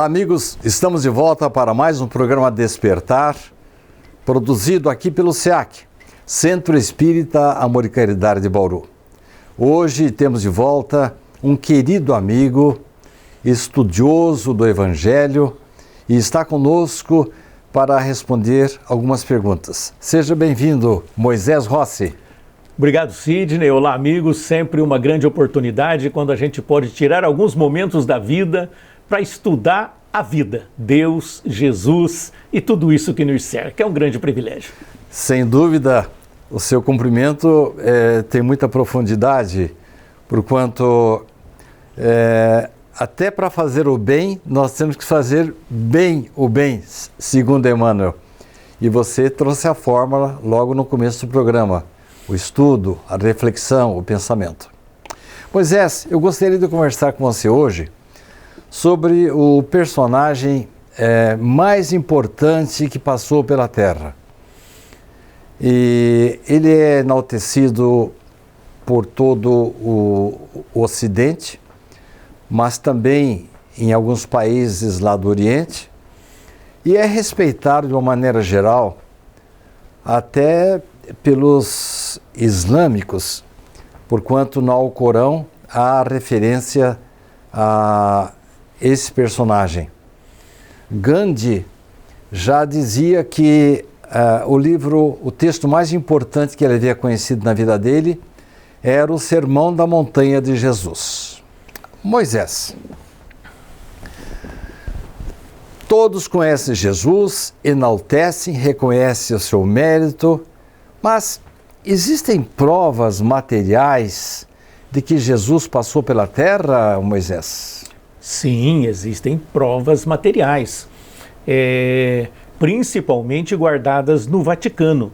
Olá, amigos, estamos de volta para mais um programa Despertar, produzido aqui pelo SEAC, Centro Espírita Amor e Caridade de Bauru. Hoje temos de volta um querido amigo, estudioso do Evangelho, e está conosco para responder algumas perguntas. Seja bem-vindo, Moisés Rossi. Obrigado, Sidney. Olá, amigos. Sempre uma grande oportunidade quando a gente pode tirar alguns momentos da vida para estudar a vida, Deus, Jesus e tudo isso que nos cerca. É um grande privilégio. Sem dúvida, o seu cumprimento tem muita profundidade, porquanto até para fazer o bem, nós temos que fazer bem o bem, segundo Emmanuel. E você trouxe a fórmula logo no começo do programa. O estudo, a reflexão, o pensamento. Moisés, eu gostaria de conversar com você hoje sobre o personagem mais importante que passou pela Terra. E ele é enaltecido por todo o Ocidente, mas também em alguns países lá do Oriente, e é respeitado de uma maneira geral até pelos islâmicos, porquanto no Alcorão há referência a esse personagem. Gandhi já dizia que o texto mais importante que ele havia conhecido na vida dele era o Sermão da Montanha de Jesus. Moisés. Todos conhecem Jesus, enaltecem, reconhecem o seu mérito, mas existem provas materiais de que Jesus passou pela Terra, Moisés? Sim, existem provas materiais, principalmente guardadas no Vaticano.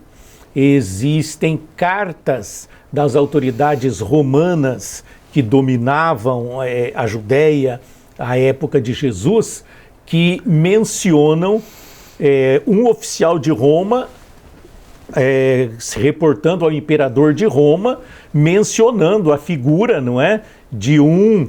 Existem cartas das autoridades romanas que dominavam a Judéia à época de Jesus, que mencionam um oficial de Roma se reportando ao imperador de Roma, mencionando a figura, não é, de um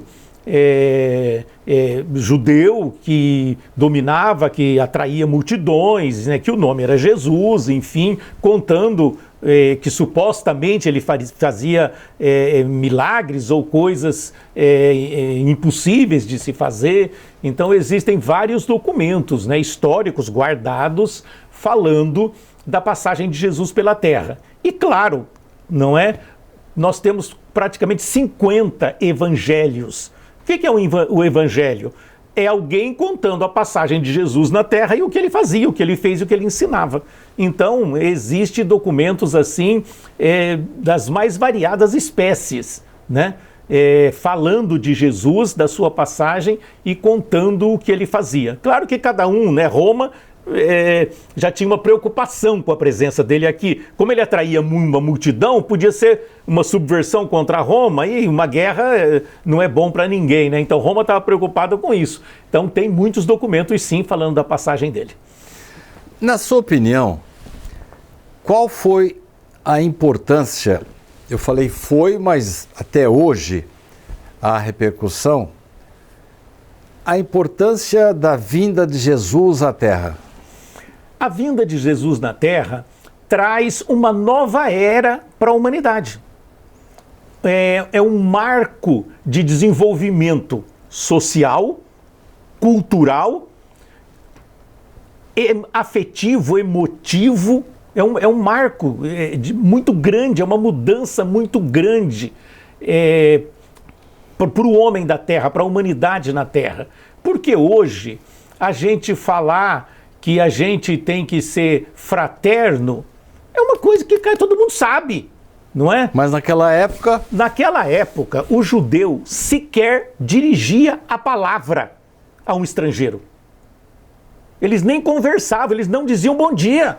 judeu que dominava, que atraía multidões, né, que o nome era Jesus, enfim, contando que supostamente ele fazia milagres ou coisas impossíveis de se fazer. Então existem vários documentos, né, históricos guardados falando da passagem de Jesus pela Terra. E claro, não é? Nós temos praticamente 50 evangelhos. O que é o evangelho? É alguém contando a passagem de Jesus na Terra e o que ele fazia, o que ele fez e o que ele ensinava. Então, existem documentos assim, das mais variadas espécies, né? Falando de Jesus, da sua passagem e contando o que ele fazia. Claro que cada um, né? Roma já tinha uma preocupação com a presença dele aqui. Como ele atraía uma multidão, podia ser uma subversão contra Roma, e uma guerra não é bom para ninguém, né? Então Roma estava preocupada com isso. Então tem muitos documentos, sim, falando da passagem dele. Na sua opinião, qual foi a importância, eu falei foi, mas até hoje a repercussão, a importância da vinda de Jesus à Terra? A vinda de Jesus na Terra traz uma nova era para a humanidade. É um marco de desenvolvimento social, cultural, afetivo, emotivo. É um marco muito grande, é uma mudança muito grande para o homem da Terra, para a humanidade na Terra. Porque hoje a gente falar que a gente tem que ser fraterno é uma coisa que todo mundo sabe, não é? Mas naquela época... Naquela época, o judeu sequer dirigia a palavra a um estrangeiro. Eles nem conversavam, eles não diziam bom dia.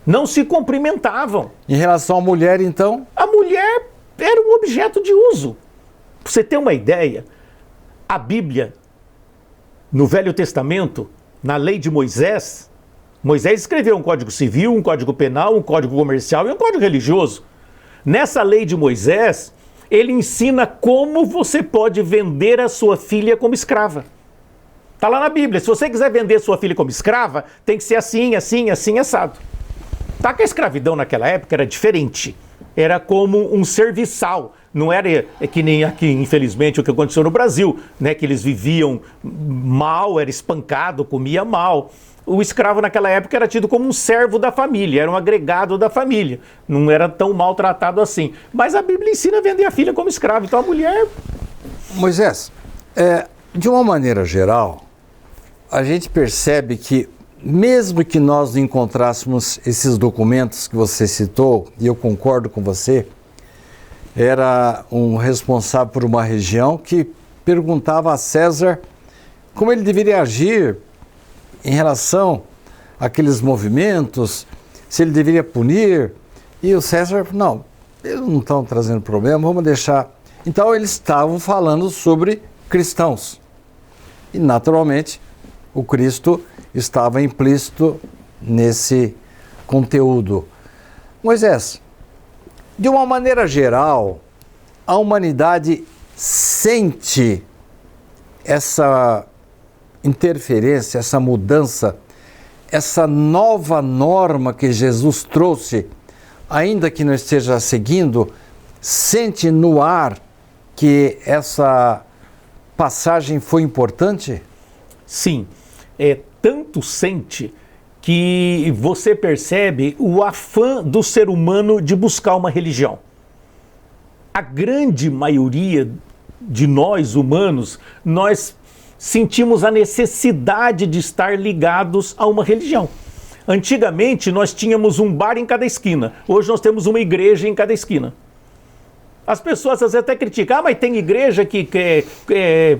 Não se cumprimentavam. Em relação à mulher, então? A mulher era um objeto de uso. Para você ter uma ideia, a Bíblia, no Velho Testamento, na lei de Moisés, Moisés escreveu um código civil, um código penal, um código comercial e um código religioso. Nessa lei de Moisés, ele ensina como você pode vender a sua filha como escrava. Está lá na Bíblia. Se você quiser vender sua filha como escrava, tem que ser assim, assim, assim, assado. Tá que a escravidão naquela época era diferente. Era como um serviçal. Não era que nem aqui, infelizmente, o que aconteceu no Brasil, né? Que eles viviam mal, era espancado, comia mal. O escravo naquela época era tido como um servo da família, era um agregado da família. Não era tão maltratado assim. Mas a Bíblia ensina a vender a filha como escravo. Então a mulher... Moisés, de uma maneira geral, a gente percebe que, mesmo que nós encontrássemos esses documentos que você citou, e eu concordo com você, era um responsável por uma região que perguntava a César como ele deveria agir em relação àqueles movimentos, se ele deveria punir, e o César, não, eles não estão trazendo problema, vamos deixar. Então eles estavam falando sobre cristãos, e naturalmente o Cristo estava implícito nesse conteúdo. Moisés, de uma maneira geral, a humanidade sente essa interferência, essa mudança, essa nova norma que Jesus trouxe, ainda que não esteja seguindo, sente no ar que essa passagem foi importante? Sim, tanto sente que você percebe o afã do ser humano de buscar uma religião. A grande maioria de nós humanos, nós sentimos a necessidade de estar ligados a uma religião. Antigamente nós tínhamos um bar em cada esquina, hoje nós temos uma igreja em cada esquina. As pessoas às vezes até criticam, mas tem igreja que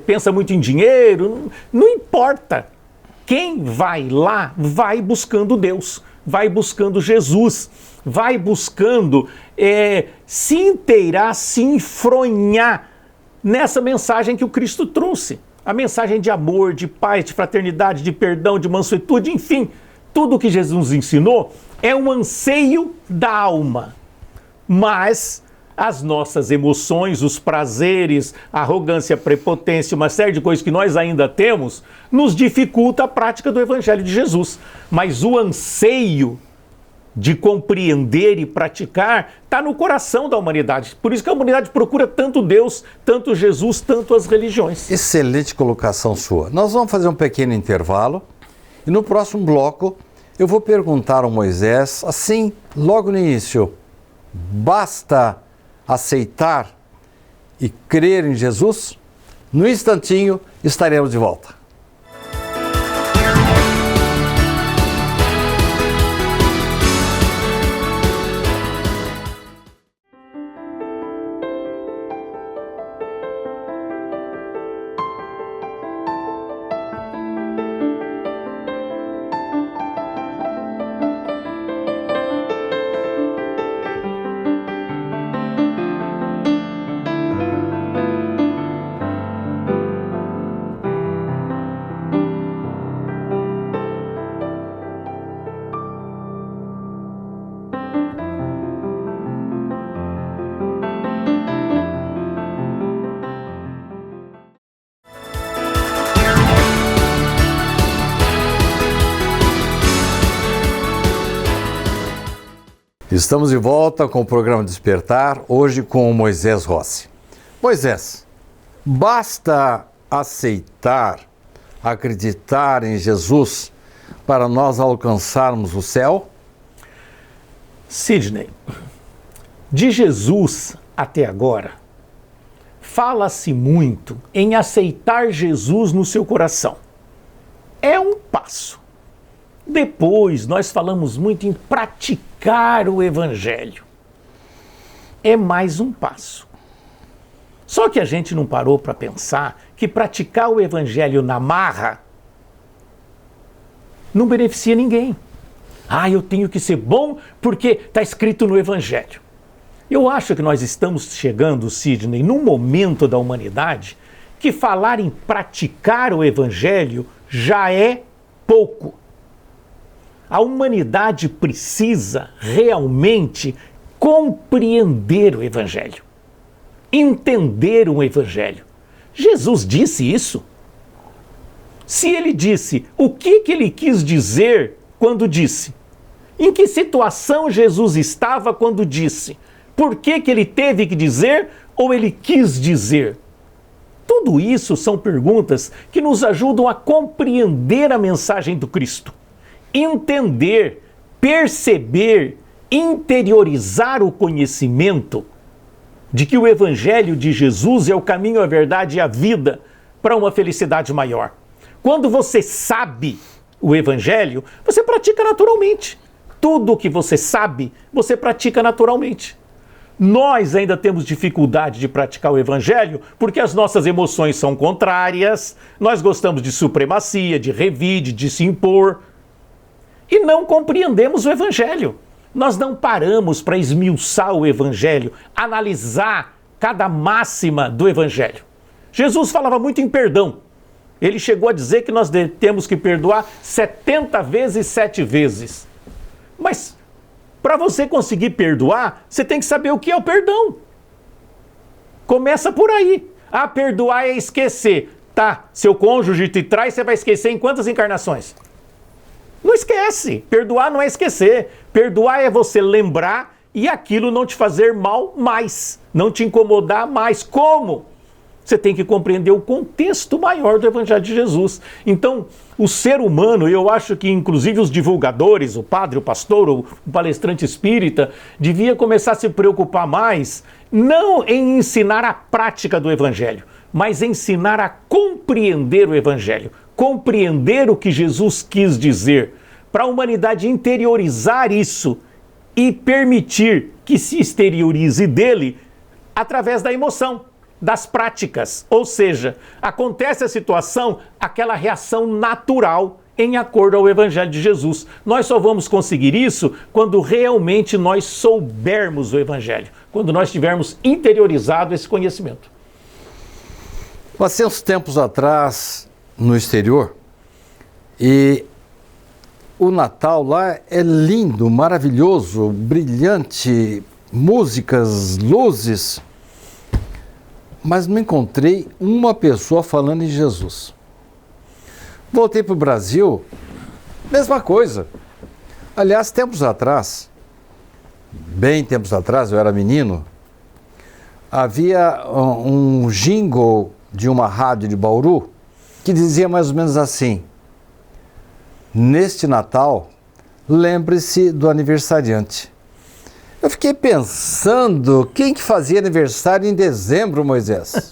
pensa muito em dinheiro. Não importa. Quem vai lá, vai buscando Deus, vai buscando Jesus, vai buscando se inteirar, se enfronhar nessa mensagem que o Cristo trouxe. A mensagem de amor, de paz, de fraternidade, de perdão, de mansuetude, enfim. Tudo o que Jesus nos ensinou é um anseio da alma. Mas as nossas emoções, os prazeres, a arrogância, a prepotência, uma série de coisas que nós ainda temos, nos dificulta a prática do Evangelho de Jesus. Mas o anseio de compreender e praticar está no coração da humanidade. Por isso que a humanidade procura tanto Deus, tanto Jesus, tanto as religiões. Excelente colocação sua. Nós vamos fazer um pequeno intervalo e no próximo bloco eu vou perguntar ao Moisés, assim, logo no início, basta aceitar e crer em Jesus? No instantinho estaremos de volta. Estamos de volta com o programa Despertar, hoje com o Moisés Rossi. Moisés, basta aceitar, acreditar em Jesus para nós alcançarmos o céu? Sidney, de Jesus até agora, fala-se muito em aceitar Jesus no seu coração. É um passo. Depois, nós falamos muito em praticar o Evangelho. É mais um passo. Só que a gente não parou para pensar que praticar o Evangelho na marra não beneficia ninguém. Eu tenho que ser bom porque está escrito no Evangelho. Eu acho que nós estamos chegando, Sidney, num momento da humanidade que falar em praticar o Evangelho já é pouco. A humanidade precisa realmente compreender o Evangelho, entender o Evangelho. Jesus disse isso. Se ele disse, o que ele quis dizer quando disse? Em que situação Jesus estava quando disse? Por que ele teve que dizer ou ele quis dizer? Tudo isso são perguntas que nos ajudam a compreender a mensagem do Cristo. Entender, perceber, interiorizar o conhecimento de que o Evangelho de Jesus é o caminho, a verdade e a vida para uma felicidade maior. Quando você sabe o Evangelho, você pratica naturalmente. Tudo o que você sabe, você pratica naturalmente. Nós ainda temos dificuldade de praticar o Evangelho porque as nossas emoções são contrárias, nós gostamos de supremacia, de revide, de se impor e não compreendemos o Evangelho. Nós não paramos para esmiuçar o Evangelho, analisar cada máxima do Evangelho. Jesus falava muito em perdão. Ele chegou a dizer que nós temos que perdoar 70 vezes 7 vezes. Mas para você conseguir perdoar, você tem que saber o que é o perdão. Começa por aí. Ah, perdoar é esquecer. Tá, seu cônjuge te trai, você vai esquecer em quantas encarnações? Não esquece. Perdoar não é esquecer. Perdoar é você lembrar e aquilo não te fazer mal mais, não te incomodar mais. Como? Você tem que compreender o contexto maior do Evangelho de Jesus. Então, o ser humano, eu acho que inclusive os divulgadores, o padre, o pastor, o palestrante espírita, devia começar a se preocupar mais, não em ensinar a prática do Evangelho, mas ensinar a compreender o Evangelho, compreender o que Jesus quis dizer, para a humanidade interiorizar isso e permitir que se exteriorize dele através da emoção, das práticas. Ou seja, acontece a situação, aquela reação natural em acordo ao Evangelho de Jesus. Nós só vamos conseguir isso quando realmente nós soubermos o Evangelho, quando nós tivermos interiorizado esse conhecimento. Passei uns tempos atrás no exterior e o Natal lá é lindo, maravilhoso, brilhante, músicas, luzes, mas não encontrei uma pessoa falando em Jesus. Voltei para o Brasil, mesma coisa. Aliás, tempos atrás, bem tempos atrás, eu era menino, havia um jingle de uma rádio de Bauru que dizia mais ou menos assim: neste Natal, lembre-se do aniversariante. Eu fiquei pensando, quem que fazia aniversário em dezembro, Moisés?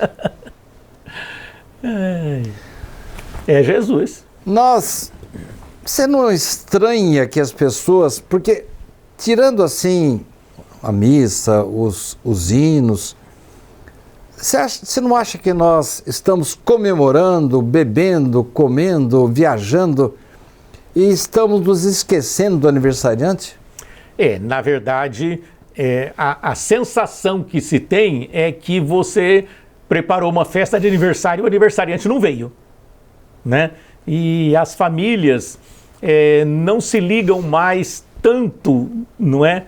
É Jesus. Você não estranha que as pessoas, porque tirando assim a missa, os hinos, você não acha que nós estamos comemorando, bebendo, comendo, viajando e estamos nos esquecendo do aniversariante? Na verdade, a sensação que se tem é que você preparou uma festa de aniversário e o aniversariante não veio, né? E as famílias não se ligam mais tanto, não é?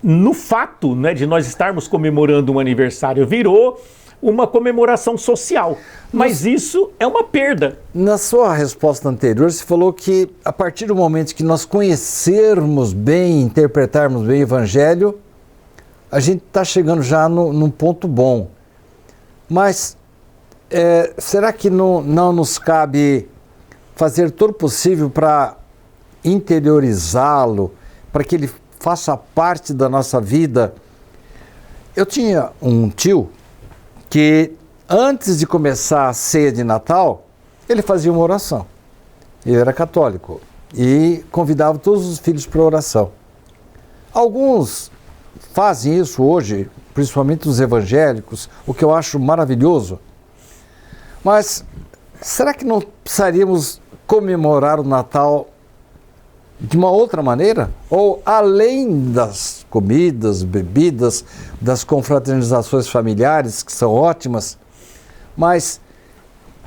No fato, né, de nós estarmos comemorando um aniversário, virou uma comemoração social. Mas isso é uma perda. Na sua resposta anterior, você falou que a partir do momento que nós conhecermos bem, interpretarmos bem o Evangelho, a gente está chegando já num ponto bom. Mas será que não nos cabe fazer todo o possível para interiorizá-lo, para que ele faça parte da nossa vida? Eu tinha um tio que antes de começar a ceia de Natal, ele fazia uma oração. Ele era católico e convidava todos os filhos para a oração. Alguns fazem isso hoje, principalmente os evangélicos, o que eu acho maravilhoso. Mas será que não precisaríamos comemorar o Natal de uma outra maneira? Ou além das comidas, bebidas, das confraternizações familiares, que são ótimas, mas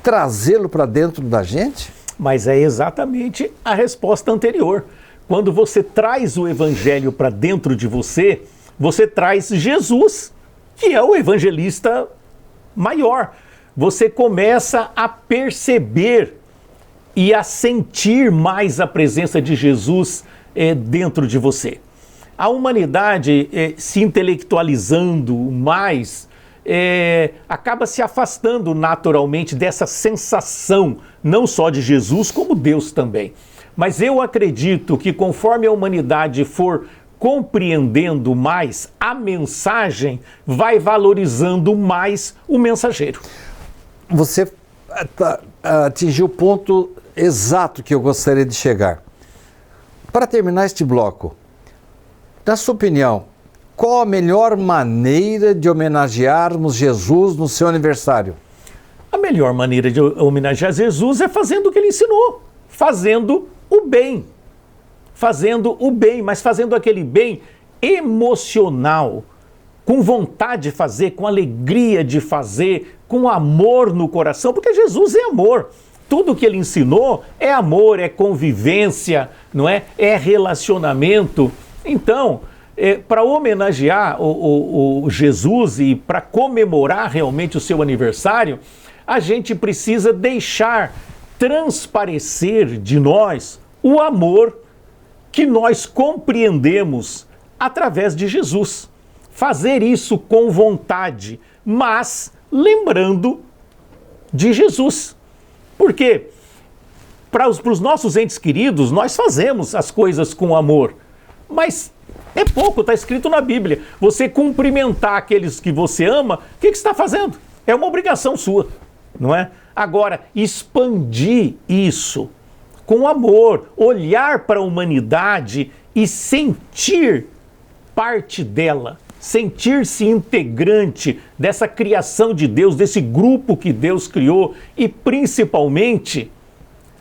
trazê-lo para dentro da gente? Mas é exatamente a resposta anterior. Quando você traz o Evangelho para dentro de você, você traz Jesus, que é o evangelista maior. você começa a perceber e a sentir mais a presença de Jesus dentro de você. A humanidade se intelectualizando mais, acaba se afastando naturalmente dessa sensação, não só de Jesus, como Deus também. Mas eu acredito que conforme a humanidade for compreendendo mais a mensagem, vai valorizando mais o mensageiro. Você atingiu o ponto exato que eu gostaria de chegar. Para terminar este bloco, na sua opinião, qual a melhor maneira de homenagearmos Jesus no seu aniversário? A melhor maneira de homenagear Jesus é fazendo o que ele ensinou, fazendo o bem. Fazendo o bem, mas fazendo aquele bem emocional, com vontade de fazer, com alegria de fazer, com amor no coração, porque Jesus é amor. Tudo que ele ensinou é amor, é convivência, não é? É relacionamento. Então, para homenagear o Jesus e para comemorar realmente o seu aniversário, a gente precisa deixar transparecer de nós o amor que nós compreendemos através de Jesus. Fazer isso com vontade, mas lembrando de Jesus. Porque para os nossos entes queridos, nós fazemos as coisas com amor, mas é pouco, está escrito na Bíblia. Você cumprimentar aqueles que você ama, o que você está fazendo? É uma obrigação sua, não é? Agora, expandir isso com amor, olhar para a humanidade e sentir parte dela, sentir-se integrante dessa criação de Deus, desse grupo que Deus criou e principalmente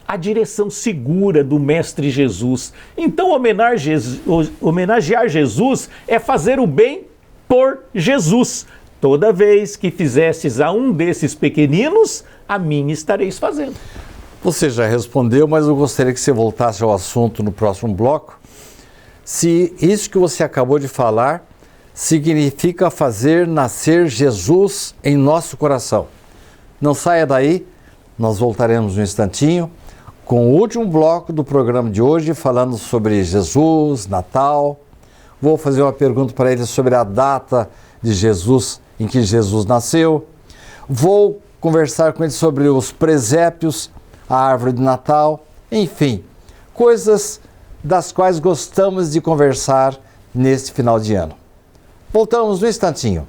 a direção segura do Mestre Jesus. Então homenagear Jesus é fazer o bem por Jesus. Toda vez que fizestes a um desses pequeninos, a mim estareis fazendo. Você já respondeu, mas eu gostaria que você voltasse ao assunto no próximo bloco. Se isso que você acabou de falar significa fazer nascer Jesus em nosso coração. Não saia daí, nós voltaremos um instantinho com o último bloco do programa de hoje, falando sobre Jesus, Natal. Vou fazer uma pergunta para ele sobre a data de Jesus, em que Jesus nasceu. Vou conversar com ele sobre os presépios, a árvore de Natal, enfim, coisas das quais gostamos de conversar neste final de ano. Voltamos no instantinho.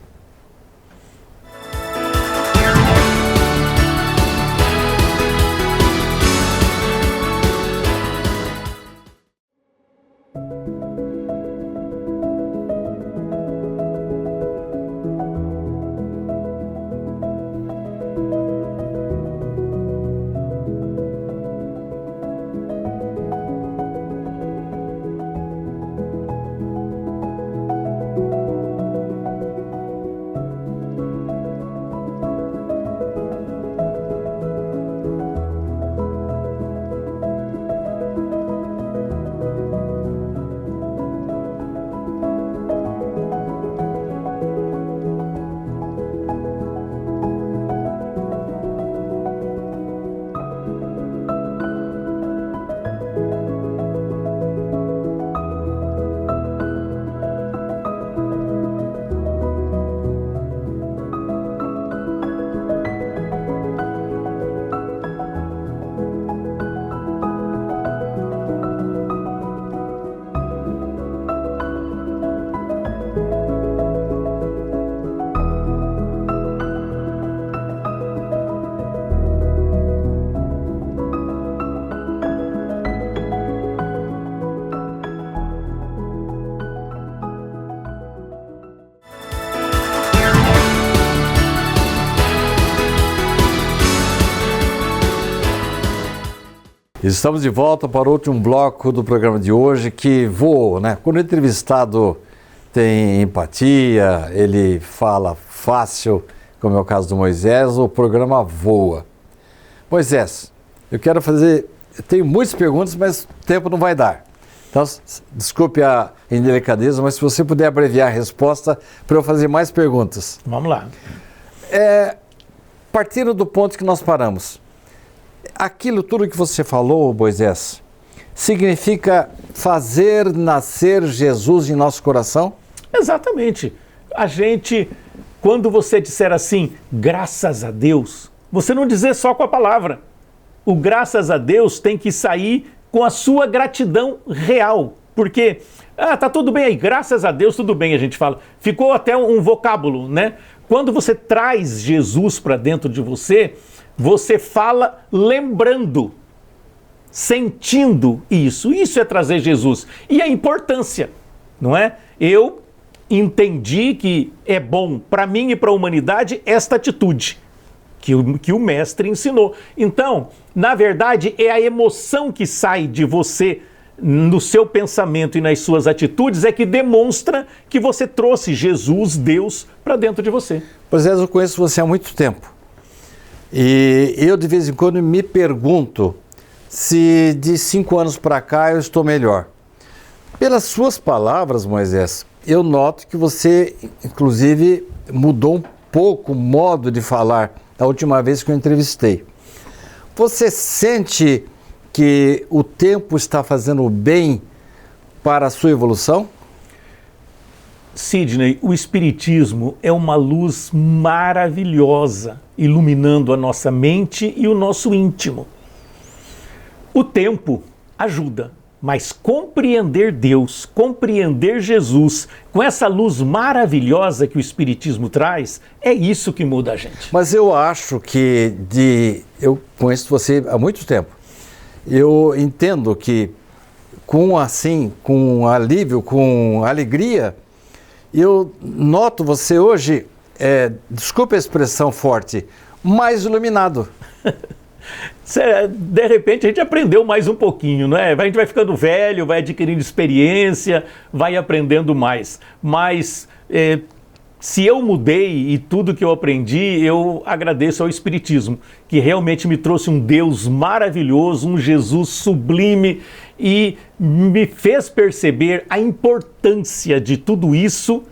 Estamos de volta para o último bloco do programa de hoje, que voa, né? Quando o entrevistado tem empatia, ele fala fácil, como é o caso do Moisés, o programa voa. Moisés, eu tenho muitas perguntas, mas o tempo não vai dar. Então, desculpe a indelicadeza, mas se você puder abreviar a resposta para eu fazer mais perguntas. Vamos lá. partindo do ponto que nós paramos, aquilo tudo que você falou, Moisés, significa fazer nascer Jesus em nosso coração? Exatamente. A gente, quando você disser assim, graças a Deus, você não dizer só com a palavra. O graças a Deus tem que sair com a sua gratidão real. Porque, tá tudo bem aí, graças a Deus, tudo bem, a gente fala. Ficou até um vocábulo, né? Quando você traz Jesus para dentro de você, você fala lembrando, sentindo isso. Isso é trazer Jesus. E a importância, não é? Eu entendi que é bom para mim e para a humanidade esta atitude que o mestre ensinou. Então, na verdade, é a emoção que sai de você no seu pensamento e nas suas atitudes é que demonstra que você trouxe Jesus, Deus, para dentro de você. Pois é, eu conheço você há muito tempo. E eu, de vez em quando, me pergunto se de 5 anos para cá eu estou melhor. Pelas suas palavras, Moisés, eu noto que você, inclusive, mudou um pouco o modo de falar da última vez que eu entrevistei. Você sente que o tempo está fazendo bem para a sua evolução? Sidney, o Espiritismo é uma luz maravilhosa, iluminando a nossa mente e o nosso íntimo. O tempo ajuda, mas compreender Deus, compreender Jesus, com essa luz maravilhosa que o Espiritismo traz, é isso que muda a gente. Mas eu acho que eu conheço você há muito tempo. Eu entendo que com alívio, com alegria, eu noto você hoje, desculpe a expressão forte, mais iluminado. De repente a gente aprendeu mais um pouquinho, né? A gente vai ficando velho, vai adquirindo experiência, vai aprendendo mais. Mas se eu mudei e tudo que eu aprendi, eu agradeço ao Espiritismo, que realmente me trouxe um Deus maravilhoso, um Jesus sublime e me fez perceber a importância de tudo isso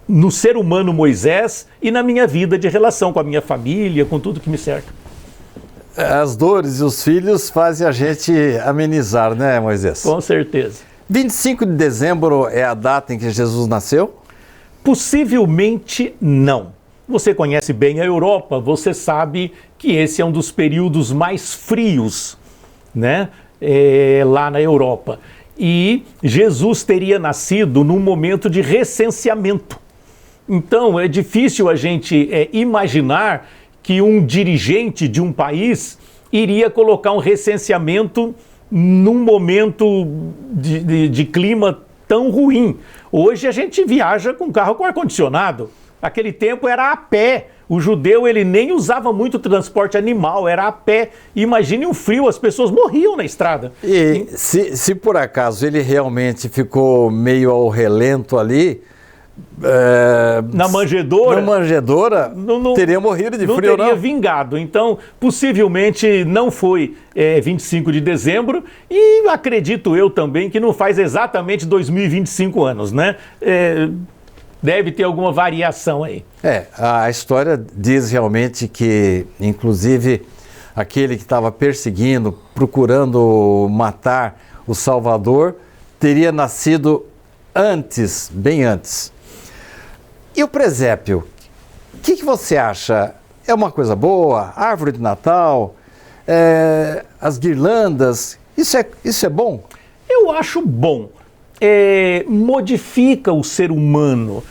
no ser humano Moisés e na minha vida de relação com a minha família, com tudo que me cerca. As dores e os filhos fazem a gente amenizar, né, Moisés? Com certeza. 25 de dezembro é a data em que Jesus nasceu? Possivelmente não. Você conhece bem a Europa, você sabe que esse é um dos períodos mais frios, né? Lá na Europa. E Jesus teria nascido num momento de recenseamento. Então é difícil a gente imaginar que um dirigente de um país iria colocar um recenseamento num momento de clima tão ruim. Hoje a gente viaja com carro com ar-condicionado. Aquele tempo era a pé. O judeu ele nem usava muito transporte animal, era a pé. Imagine um frio, as pessoas morriam na estrada. E se por acaso ele realmente ficou meio ao relento ali, na manjedoura, teria morrido de frio, não teria vingado. Então, possivelmente não foi 25 de dezembro e acredito eu também que não faz exatamente 2025 anos, né? Deve ter alguma variação aí. A história diz realmente que, inclusive, aquele que estava perseguindo, procurando matar o Salvador, teria nascido antes, bem antes. E o presépio? O que você acha? É uma coisa boa? Árvore de Natal? As guirlandas? Isso é bom? Eu acho bom. Modifica o ser humano.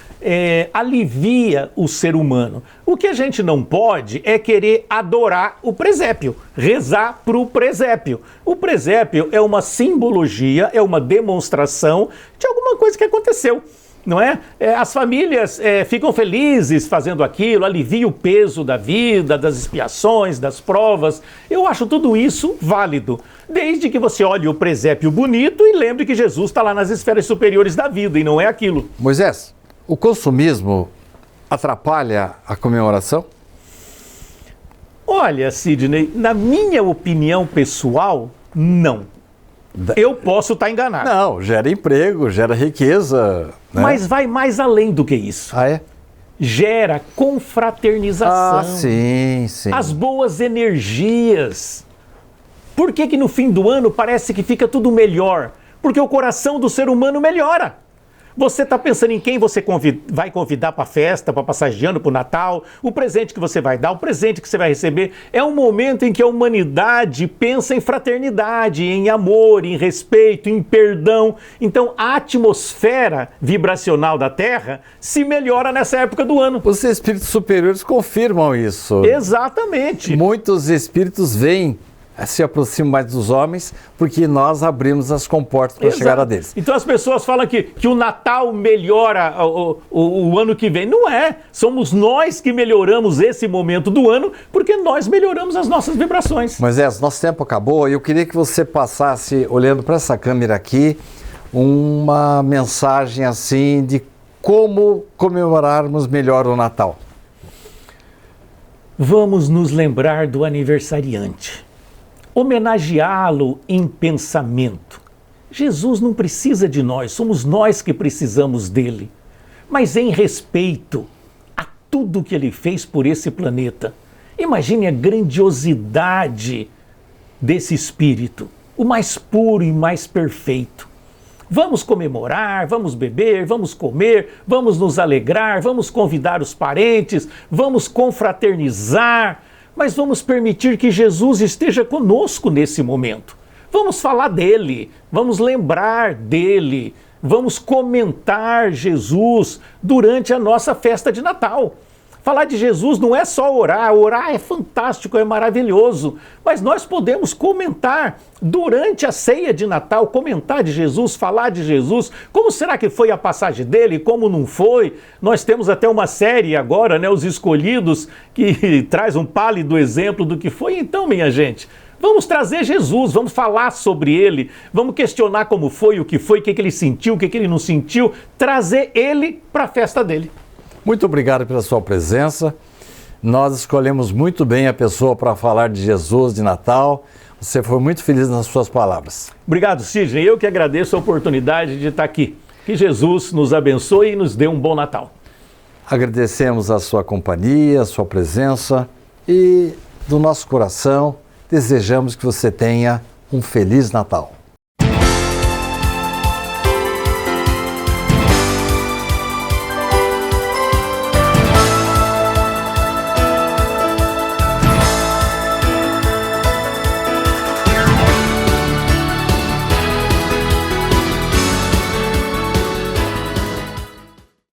Alivia o ser humano. O que a gente não pode é querer adorar o presépio, rezar para o presépio. O presépio é uma simbologia, é uma demonstração de alguma coisa que aconteceu. Não é? As famílias ficam felizes fazendo aquilo, alivia o peso da vida, das expiações, das provas. Eu acho tudo isso válido, desde que você olhe o presépio bonito e lembre que Jesus está lá nas esferas superiores da vida e não é aquilo. Moisés, o consumismo atrapalha a comemoração? Olha, Sidney, na minha opinião pessoal, não. Eu posso estar enganado. Não, gera emprego, gera riqueza. Né? Mas vai mais além do que isso. Ah, é? gera confraternização. Sim, sim. As boas energias. Por que que no fim do ano parece que fica tudo melhor? Porque o coração do ser humano melhora. Você está pensando em quem você vai convidar para a festa, para passar de ano, para o Natal, o presente que você vai dar, o presente que você vai receber. É um momento em que a humanidade pensa em fraternidade, em amor, em respeito, em perdão. Então a atmosfera vibracional da Terra se melhora nessa época do ano. Os espíritos superiores confirmam isso. Exatamente. Muitos espíritos vêm, se aproximam mais dos homens, porque nós abrimos as comportas para a chegada deles. Então as pessoas falam que o Natal melhora o ano que vem. Não é. Somos nós que melhoramos esse momento do ano, porque nós melhoramos as nossas vibrações. Moisés, nosso tempo acabou e eu queria que você passasse, olhando para essa câmera aqui, uma mensagem assim de como comemorarmos melhor o Natal. Vamos nos lembrar do aniversariante. Homenageá-lo em pensamento. Jesus não precisa de nós, somos nós que precisamos dele. Mas em respeito a tudo que ele fez por esse planeta. Imagine a grandiosidade desse espírito, o mais puro e mais perfeito. Vamos comemorar, vamos beber, vamos comer, vamos nos alegrar, vamos convidar os parentes, vamos confraternizar, mas vamos permitir que Jesus esteja conosco nesse momento. Vamos falar dele, vamos lembrar dele, vamos comentar Jesus durante a nossa festa de Natal. Falar de Jesus não é só orar é fantástico, é maravilhoso, mas nós podemos comentar durante a ceia de Natal, comentar de Jesus, falar de Jesus, como será que foi a passagem dele, como não foi. Nós temos até uma série agora, né, Os Escolhidos, que traz um pálido exemplo do que foi. Então, minha gente, vamos trazer Jesus, vamos falar sobre ele, vamos questionar como foi, o que ele sentiu, o que ele não sentiu, trazer ele para a festa dele. Muito obrigado pela sua presença. Nós escolhemos muito bem a pessoa para falar de Jesus, de Natal. Você foi muito feliz nas suas palavras. Obrigado, Sidney. Eu que agradeço a oportunidade de estar aqui. Que Jesus nos abençoe e nos dê um bom Natal. Agradecemos a sua companhia, a sua presença e do nosso coração desejamos que você tenha um Feliz Natal.